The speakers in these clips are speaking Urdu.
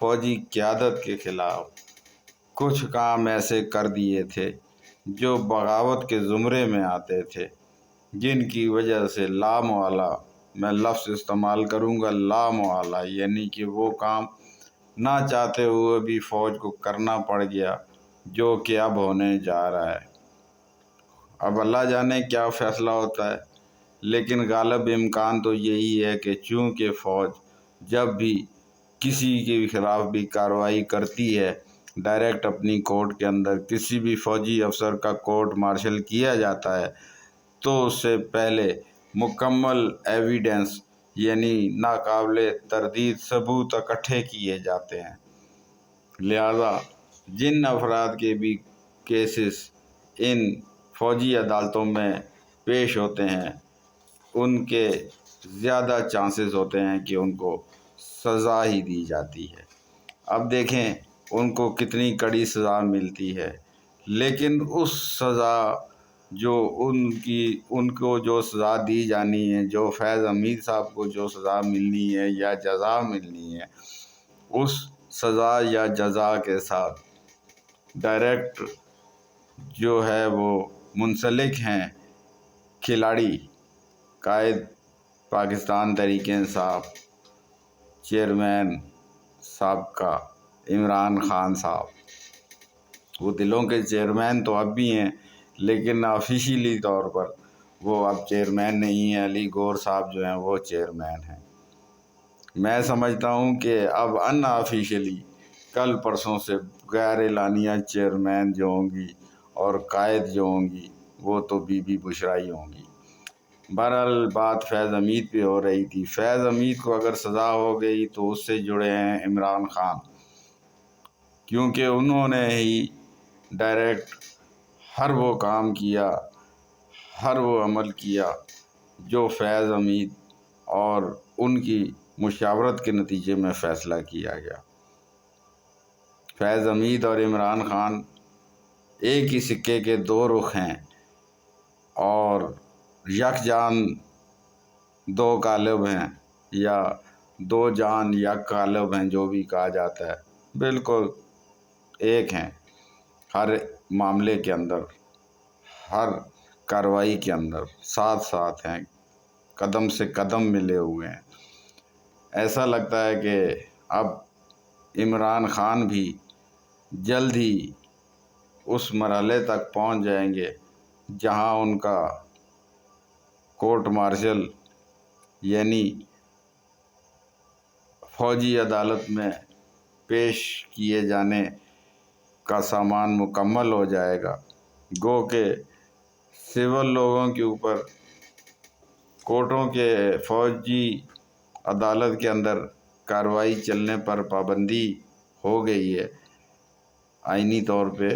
فوجی قیادت کے خلاف کچھ کام ایسے کر دیے تھے جو بغاوت کے زمرے میں آتے تھے، جن کی وجہ سے لامحالہ، میں لفظ استعمال کروں گا لامحالہ، یعنی کہ وہ کام نہ چاہتے ہوئے بھی فوج کو کرنا پڑ گیا، جو کہ اب ہونے جا رہا ہے۔ اب اللہ جانے کیا فیصلہ ہوتا ہے، لیکن غالب امکان تو یہی ہے کہ چونکہ فوج جب بھی کسی کے خلاف بھی کارروائی کرتی ہے، ڈائریکٹ اپنی کورٹ کے اندر کسی بھی فوجی افسر کا کورٹ مارشل کیا جاتا ہے تو اس سے پہلے مکمل ایویڈنس یعنی ناقابل تردید ثبوت اکٹھے کیے جاتے ہیں۔ لہذا جن افراد کے بھی کیسز ان فوجی عدالتوں میں پیش ہوتے ہیں، ان کے زیادہ چانسز ہوتے ہیں کہ ان کو سزا ہی دی جاتی ہے۔ اب دیکھیں ان کو کتنی کڑی سزا ملتی ہے، لیکن اس سزا جو ان کو جو سزا دی جانی ہے، جو فیض حمید صاحب کو جو سزا ملنی ہے یا جزا ملنی ہے، اس سزا یا جزا کے ساتھ ڈائریکٹ جو ہے وہ منسلک ہیں کھلاڑی، قائد پاکستان تحریک انصاف، چیئرمین سابقہ عمران خان صاحب۔ وہ دلوں کے چیئرمین تو اب بھی ہیں، لیکن آفیشیلی طور پر وہ اب چیئرمین نہیں ہیں۔ علی گور صاحب جو ہیں وہ چیئرمین ہیں۔ میں سمجھتا ہوں کہ اب ان آفیشیلی کل پرسوں سے غیر اعلانیہ چیئرمین جو ہوں گی اور قائد جو ہوں گی وہ تو بی بی بشرا ہی ہوں گی۔ بہرحال بات فیض حمید پہ ہو رہی تھی۔ فیض حمید کو اگر سزا ہو گئی تو اس سے جڑے ہیں عمران خان، کیونکہ انہوں نے ہی ڈائریکٹ ہر وہ کام کیا، ہر وہ عمل کیا جو فیض حمید اور ان کی مشاورت کے نتیجے میں فیصلہ کیا گیا۔ فیض حمید اور عمران خان ایک ہی سکے کے دو رخ ہیں اور یکجان دو قالب ہیں، یا دو جان یک قالب ہیں، جو بھی کہا جاتا ہے، بالکل ایک ہیں۔ ہر معاملے کے اندر، ہر کارروائی کے اندر ساتھ ساتھ ہیں، قدم سے قدم ملے ہوئے ہیں۔ ایسا لگتا ہے کہ اب عمران خان بھی جلد ہی اس مرحلے تک پہنچ جائیں گے جہاں ان کا کورٹ مارشل یعنی فوجی عدالت میں پیش کیے جانے کا سامان مکمل ہو جائے گا۔ گو کہ سول لوگوں کے اوپر کورٹوں کے فوجی عدالت کے اندر کارروائی چلنے پر پابندی ہو گئی ہے۔ آئینی طور پہ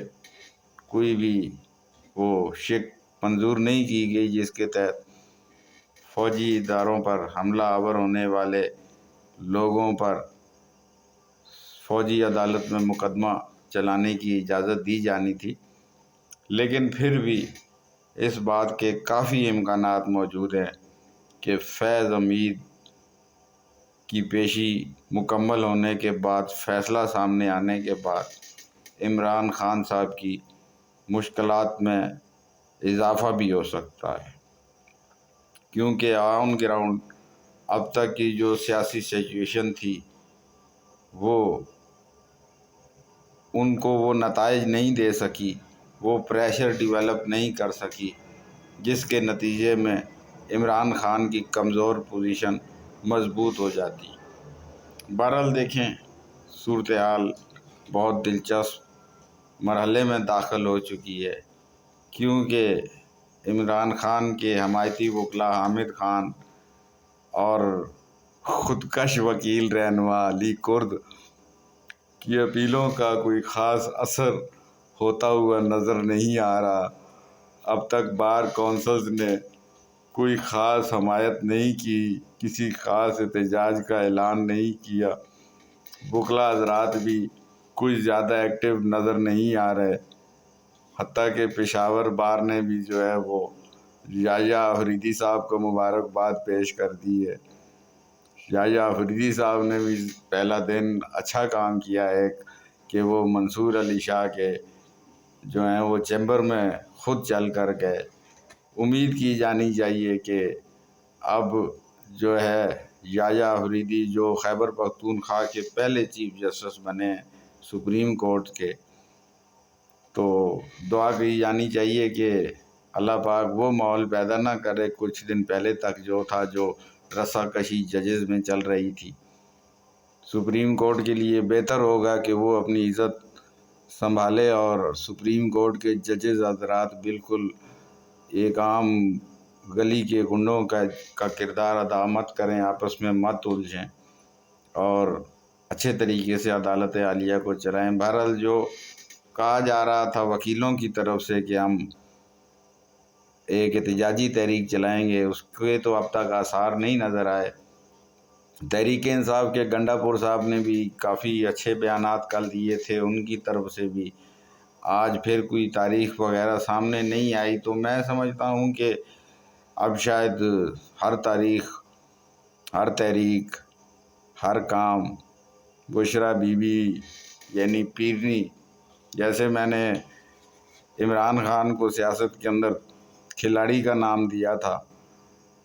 کوئی بھی وہ شک منظور نہیں کی گئی جس کے تحت فوجی اداروں پر حملہ آور ہونے والے لوگوں پر فوجی عدالت میں مقدمہ چلانے کی اجازت دی جانی تھی، لیکن پھر بھی اس بات کے کافی امکانات موجود ہیں کہ فیض حمید کی پیشی مکمل ہونے کے بعد، فیصلہ سامنے آنے کے بعد، عمران خان صاحب کی مشکلات میں اضافہ بھی ہو سکتا ہے، کیونکہ آن گراؤنڈ اب تک کی جو سیاسی سچویشن تھی وہ ان کو وہ نتائج نہیں دے سکی، وہ پریشر ڈیولپ نہیں کر سکی، جس کے نتیجے میں عمران خان کی کمزور پوزیشن مضبوط ہو جاتی۔ بہرحال دیکھیں صورتحال بہت دلچسپ مرحلے میں داخل ہو چکی ہے، کیونکہ عمران خان کے حمایتی وکلاء حامد خان اور خودکش وکیل رہنما علی کرد کی اپیلوں کا کوئی خاص اثر ہوتا ہوا نظر نہیں آ رہا۔ اب تک بار کونسلز نے کوئی خاص حمایت نہیں کی، کسی خاص احتجاج کا اعلان نہیں کیا، وکلاء حضرات بھی کوئی زیادہ ایکٹیو نظر نہیں آ رہے، حتیٰ کہ پشاور بار نے بھی جو ہے وہ یحییٰ آفریدی صاحب کو مبارکباد پیش کر دی ہے۔ یحییٰ آفریدی صاحب نے بھی پہلا دن اچھا کام کیا ہے کہ وہ منصور علی شاہ کے جو ہیں وہ چیمبر میں خود چل کر گئے۔ امید کی جانی چاہیے کہ اب جو ہے یحییٰ آفریدی جو خیبر پختونخوا کے پہلے چیف جسٹس بنے ہیں سپریم کورٹ کے، تو دعا کی جانی چاہیے کہ اللہ پاک وہ ماحول پیدا نہ کرے کچھ دن پہلے تک جو تھا، جو رسا کشی ججز میں چل رہی تھی۔ سپریم کورٹ کے لیے بہتر ہوگا کہ وہ اپنی عزت سنبھالے اور سپریم کورٹ کے ججز حضرات بالکل ایک عام گلی کے گنڈوں کا کردار ادا مت کریں، آپس میں مت الجھیں اور اچھے طریقے سے عدالت عالیہ کو چلائیں۔ بہرحال جو کہا جا رہا تھا وکیلوں کی طرف سے کہ ہم ایک احتجاجی تحریک چلائیں گے، اس کے تو اب تک آثار نہیں نظر آئے۔ تحریک انصاف کے گنڈا پور صاحب نے بھی کافی اچھے بیانات کل دیے تھے، ان کی طرف سے بھی آج پھر کوئی تاریخ وغیرہ سامنے نہیں آئی، تو میں سمجھتا ہوں کہ اب شاید ہر تاریخ، ہر تحریک، ہر کام بشرا بی بی یعنی پیرنی، جیسے میں نے عمران خان کو سیاست کے اندر کھلاڑی کا نام دیا تھا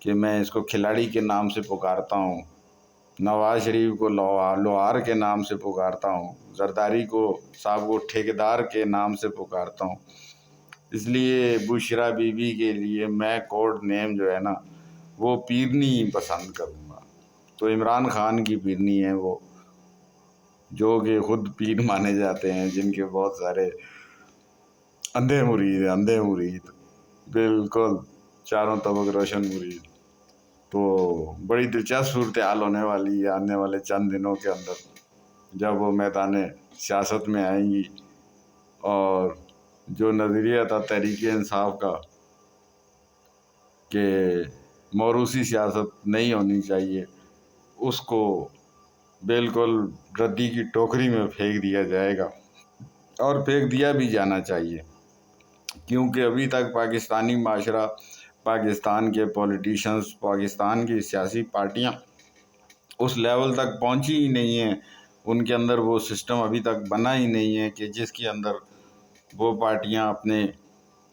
کہ میں اس کو کھلاڑی کے نام سے پکارتا ہوں، نواز شریف کو لوہار کے نام سے پکارتا ہوں، زرداری کو صاحب کو ٹھیکیدار کے نام سے پکارتا ہوں، اس لیے بشرا بی بی کے لیے میں کوڈ نیم جو ہے نا وہ پیرنی پسند کروں گا۔ تو عمران خان کی پیرنی ہے وہ، جو کہ خود پیر مانے جاتے ہیں، جن کے بہت سارے اندھے مرید بالکل چاروں طبق روشن مرید۔ تو بڑی دلچسپ صورتحال ہونے والی ہے آنے والے چند دنوں کے اندر، جب وہ میدان سیاست میں آئیں گی اور جو نظریہ تھا تحریک انصاف کا کہ موروثی سیاست نہیں ہونی چاہیے، اس کو بالکل ردی کی ٹوکری میں پھینک دیا جائے گا، اور پھینک دیا بھی جانا چاہیے، کیونکہ ابھی تک پاکستانی معاشرہ، پاکستان کے پولیٹیشنز، پاکستان کی سیاسی پارٹیاں اس لیول تک پہنچی ہی نہیں ہیں، ان کے اندر وہ سسٹم ابھی تک بنا ہی نہیں ہے کہ جس کے اندر وہ پارٹیاں اپنے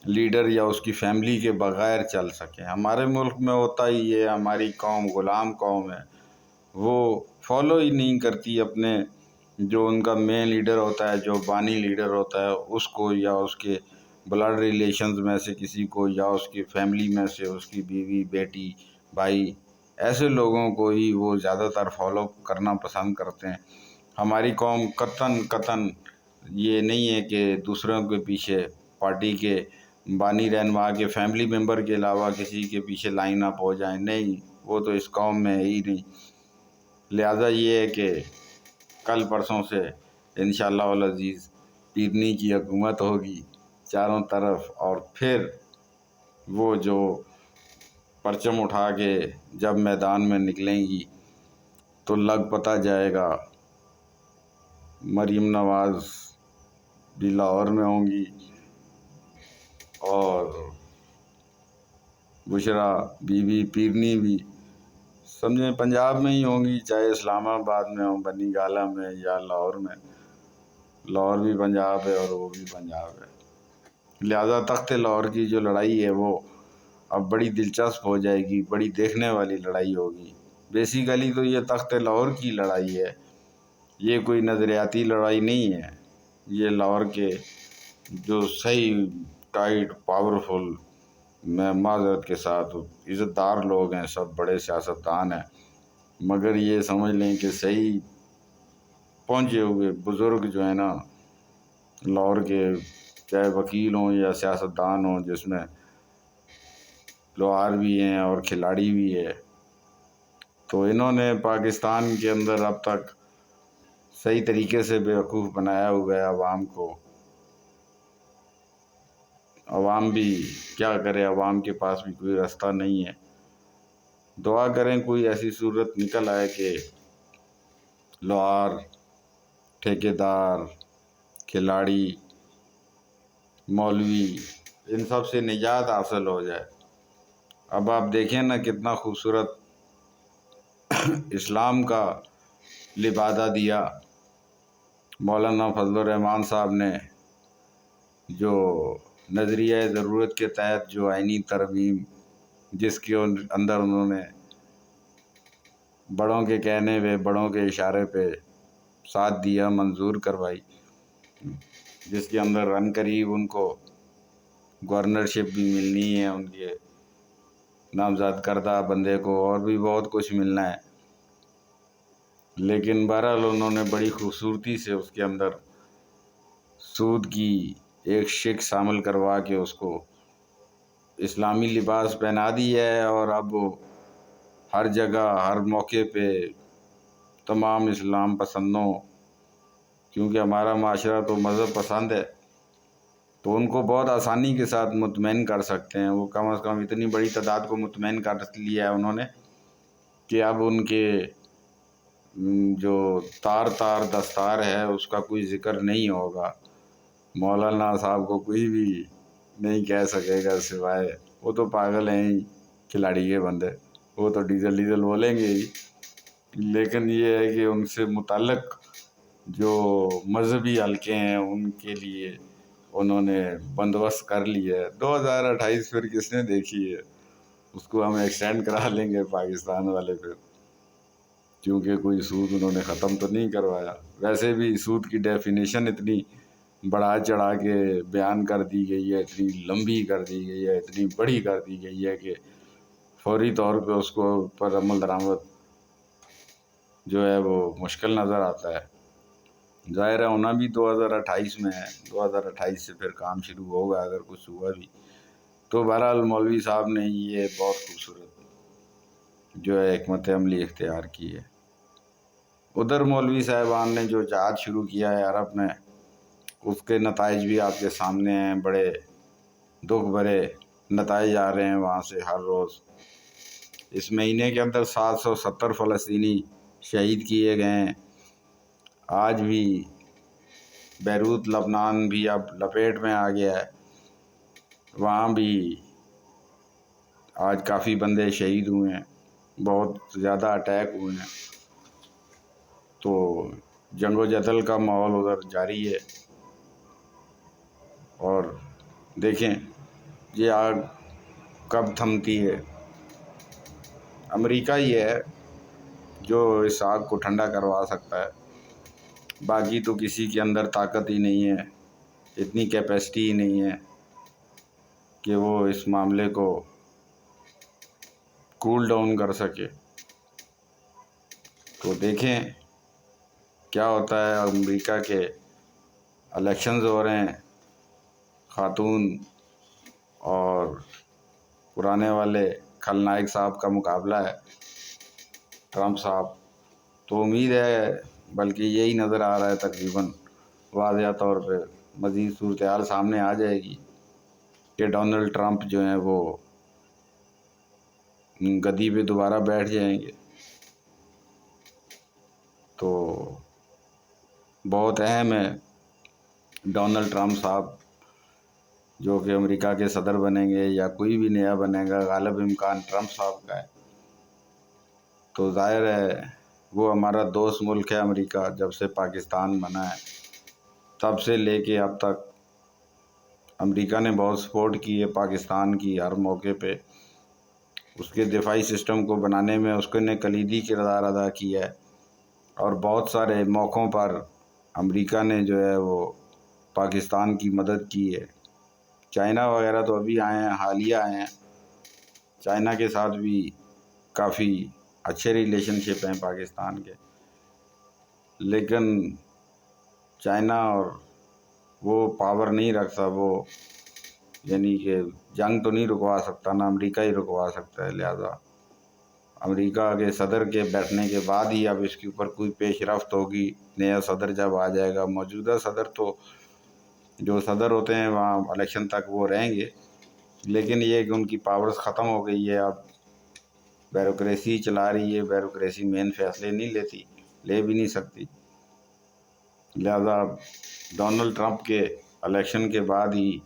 لیڈر یا اس کی فیملی کے بغیر چل سکیں۔ ہمارے ملک میں ہوتا ہی ہے، ہماری قوم غلام قوم ہے، وہ فالو ہی نہیں کرتی اپنے جو ان کا مین لیڈر ہوتا ہے، جو بانی لیڈر ہوتا ہے، اس کو یا اس کے بلڈ ریلیشنز میں سے کسی کو، یا اس کی فیملی میں سے اس کی بیوی، بیٹی، بھائی، ایسے لوگوں کو ہی وہ زیادہ تر فالو کرنا پسند کرتے ہیں۔ ہماری قوم قطعاً یہ نہیں ہے کہ دوسروں کے پیچھے، پارٹی کے بانی رہنما کے فیملی ممبر کے علاوہ کسی کے پیچھے لائن اپ ہو جائیں، نہیں، وہ تو اس قوم میں ہے ہی نہیں۔ لہٰذا یہ ہے کہ کل پرسوں سے انشاءاللہ العزیز پیرنی کی حکومت ہوگی چاروں طرف، اور پھر وہ جو پرچم اٹھا کے جب میدان میں نکلیں گی تو لگ پتہ جائے گا۔ مریم نواز بھی لاہور میں ہوں گی اور بشرا بی بی پیرنی بھی سمجھیں پنجاب میں ہی ہوں گی، چاہے اسلام آباد میں ہوں، بنی گالہ میں یا لاہور میں۔ لاہور بھی پنجاب ہے اور وہ بھی پنجاب ہے، لہٰذا تخت لاہور کی جو لڑائی ہے وہ اب بڑی دلچسپ ہو جائے گی، بڑی دیکھنے والی لڑائی ہوگی۔ بیسیکلی تو یہ تخت لاہور کی لڑائی ہے، یہ کوئی نظریاتی لڑائی نہیں ہے، یہ لاہور کے جو صحیح ٹائٹ پاورفل، میں معذرت کے ساتھ عزت دار لوگ ہیں، سب بڑے سیاستدان ہیں، مگر یہ سمجھ لیں کہ صحیح پہنچے ہوئے بزرگ جو ہیں نا لاہور کے، چاہے وکیل ہوں یا سیاستدان ہوں، جس میں لوہار بھی ہیں اور کھلاڑی بھی ہے، تو انہوں نے پاکستان کے اندر اب تک صحیح طریقے سے بیوقوف بنایا ہوا ہے عوام کو۔ عوام بھی کیا کرے، عوام کے پاس بھی کوئی راستہ نہیں ہے۔ دعا کریں کوئی ایسی صورت نکل آئے کہ لوہار، ٹھیکیدار، کھلاڑی، مولوی، ان سب سے نجات حاصل ہو جائے۔ اب آپ دیکھیں نا کتنا خوبصورت اسلام کا لبادہ دیا۔ مولانا فضل الرحمان صاحب نے جو نظریہ ضرورت کے تحت جو آئینی ترمیم جس کے اندر انہوں نے بڑوں کے کہنے پہ، بڑوں کے اشارے پہ ساتھ دیا، منظور کروائی، جس کے اندر عن قریب ان کو گورنرشپ بھی ملنی ہے، ان کے نامزد کردہ بندے کو اور بھی بہت کچھ ملنا ہے۔ لیکن بہرحال انہوں نے بڑی خوبصورتی سے اس کے اندر سود کی ایک شک شامل کروا کے اس کو اسلامی لباس پہنا دی ہے، اور اب وہ ہر جگہ ہر موقع پہ تمام اسلام پسندوں، کیونکہ ہمارا معاشرہ تو مذہب پسند ہے، تو ان کو بہت آسانی کے ساتھ مطمئن کر سکتے ہیں۔ وہ کم از کم اتنی بڑی تعداد کو مطمئن کر لیا ہے انہوں نے کہ اب ان کے جو تار تار دستار ہے اس کا کوئی ذکر نہیں ہوگا۔ مولانا صاحب کو کوئی بھی نہیں کہہ سکے گا سوائے وہ تو پاگل ہیں ہی، کھلاڑی کے بندے، وہ تو ڈیزل بولیں گے ہی۔ لیکن یہ ہے کہ ان سے متعلق جو مذہبی حلقے ہیں ان کے لیے انہوں نے بندوبست کر لیا ہے۔ 2028 پھر کس نے دیکھی ہے، اس کو ہم ایکسٹینڈ کرا لیں گے پاکستان والے پہ، کیونکہ کوئی سود انہوں نے ختم تو نہیں کروایا۔ ویسے بھی سود کی ڈیفینیشن اتنی بڑھا چڑھا کے بیان کر دی گئی ہے، اتنی لمبی کر دی گئی ہے، اتنی بڑی کر دی گئی ہے کہ فوری طور پہ اس کو پر عمل درآمد جو ہے وہ مشکل نظر آتا ہے۔ ظاہر ہے ہونا بھی 2028 میں ہے، 2028 سے پھر کام شروع ہوگا اگر کچھ ہوا بھی تو۔ بہرحال مولوی صاحب نے یہ بہت خوبصورت جو ہے حکمت عملی اختیار کی ہے۔ ادھر مولوی صاحبان نے جو جہاد شروع کیا ہے عرب میں، اس کے نتائج بھی آپ کے سامنے ہیں، بڑے دکھ بھرے نتائج آ رہے ہیں وہاں سے ہر روز۔ اس مہینے کے اندر 770 فلسطینی شہید کیے گئے ہیں۔ آج بھی بیروت لبنان بھی اب لپیٹ میں آ گیا ہے، وہاں بھی آج کافی بندے شہید ہوئے ہیں، بہت زیادہ اٹیک ہوئے ہیں، تو جنگ و جدل کا ماحول ادھر جاری ہے۔ اور دیکھیں یہ آگ کب تھمتی ہے۔ امریکہ ہی ہے جو اس آگ کو ٹھنڈا کروا سکتا ہے، باقی تو کسی کے اندر طاقت ہی نہیں ہے، اتنی کیپیسٹی ہی نہیں ہے کہ وہ اس معاملے کو کول ڈاؤن کر سکے۔ تو دیکھیں کیا ہوتا ہے۔ امریکہ کے الیکشنز ہو رہے ہیں، خاتون اور پرانے والے کھل نائک صاحب کا مقابلہ ہے، ٹرمپ صاحب، تو امید ہے، بلکہ یہی نظر آ رہا ہے تقریباً واضح طور پہ مزید صورتحال سامنے آ جائے گی کہ ڈونلڈ ٹرمپ جو ہیں وہ گدی پہ دوبارہ بیٹھ جائیں گے۔ تو بہت اہم ہے ڈونلڈ ٹرمپ صاحب جو کہ امریکہ کے صدر بنیں گے یا کوئی بھی نیا بنے گا، غالب امکان ٹرمپ صاحب کا ہے۔ تو ظاہر ہے وہ ہمارا دوست ملک ہے امریکہ، جب سے پاکستان بنا ہے تب سے لے کے اب تک امریکہ نے بہت سپورٹ کی ہے پاکستان کی، ہر موقع پہ اس کے دفاعی سسٹم کو بنانے میں اس نے کلیدی کردار ادا کیا ہے، اور بہت سارے موقعوں پر امریکہ نے جو ہے وہ پاکستان کی مدد کی ہے۔ چائنا وغیرہ تو ابھی آئے ہیں، حالیہ آئے ہیں، چائنا کے ساتھ بھی کافی اچھے ریلیشن شپ ہیں پاکستان کے، لیکن چائنا اور وہ پاور نہیں رکھتا، وہ یعنی کہ جنگ تو نہیں رکوا سکتا، نہ امریکہ ہی رکوا سکتا ہے۔ لہذا امریکہ کے صدر کے بیٹھنے کے بعد ہی اب اس کے اوپر کوئی پیش رفت ہوگی، نیا صدر جب آ جائے گا۔ موجودہ صدر تو جو صدر ہوتے ہیں وہاں الیکشن تک وہ رہیں گے، لیکن یہ کہ ان کی پاورز ختم ہو گئی ہے، اب بیوروکریسی چلا رہی ہے، بیوروکریسی مین فیصلے نہیں لیتی، لے بھی نہیں سکتی۔ لہذا ڈونلڈ ٹرمپ کے الیکشن کے بعد ہی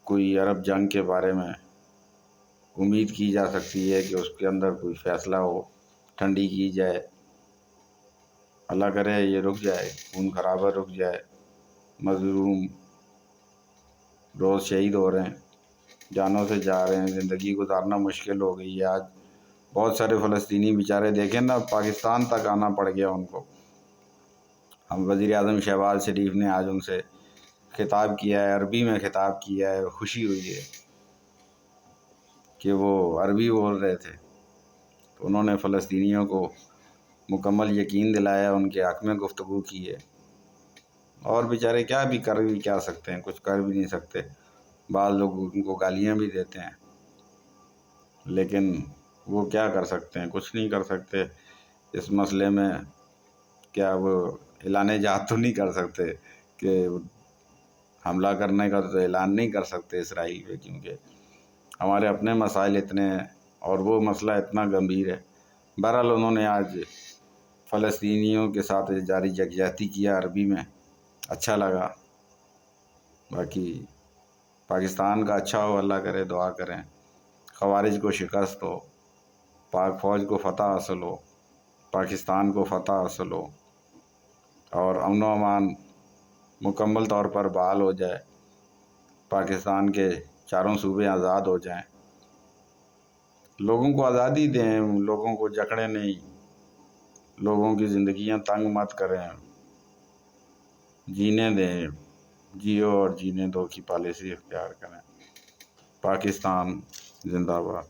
کوئی عرب جنگ کے بارے میں امید کی جا سکتی ہے کہ اس کے اندر کوئی فیصلہ ہو۔ ٹھنڈی کی جائے، اللہ کرے یہ رک جائے، خون خرابہ رک جائے۔ مظلوم روز شہید ہو رہے ہیں، جانوں سے جا رہے ہیں، زندگی گزارنا مشکل ہو گئی ہے۔ آج بہت سارے فلسطینی بیچارے دیکھیں نا، پاکستان تک آنا پڑ گیا ان کو۔ ہم وزیر اعظم شہباز شریف نے آج ان سے خطاب کیا ہے، عربی میں خطاب کیا ہے، خوشی ہوئی ہے کہ وہ عربی بول رہے تھے، تو انہوں نے فلسطینیوں کو مکمل یقین دلایا، ان کے حق میں گفتگو کی ہے۔ اور بیچارے کیا کیا سکتے ہیں، کچھ کر بھی نہیں سکتے۔ بعض لوگ ان کو گالیاں بھی دیتے ہیں، لیکن وہ کیا کر سکتے ہیں، کچھ نہیں کر سکتے اس مسئلے میں۔ کیا وہ اعلان جہاد تو نہیں کر سکتے کہ حملہ کرنے کا تو اعلان نہیں کر سکتے اسرائیل پہ، کیونکہ ہمارے اپنے مسائل اتنے ہیں اور وہ مسئلہ اتنا گمبھیر ہے۔ بہرحال انہوں نے آج فلسطینیوں کے ساتھ جاری یکجہتی کیا عربی میں، اچھا لگا۔ باقی پاکستان کا اچھا ہو، اللہ کرے، دعا کریں، خوارج کو شکست ہو، پاک فوج کو فتح حاصل ہو، پاکستان کو فتح حاصل ہو، اور امن و امان مکمل طور پر بحال ہو جائے، پاکستان کے چاروں صوبے آزاد ہو جائیں۔ لوگوں کو آزادی دیں، لوگوں کو جکڑیں نہیں، لوگوں کی زندگیاں تنگ مت کریں، جینے دیں، جیو اور جینے دو کی پالیسی اختیار کریں۔ پاکستان زندہ باد۔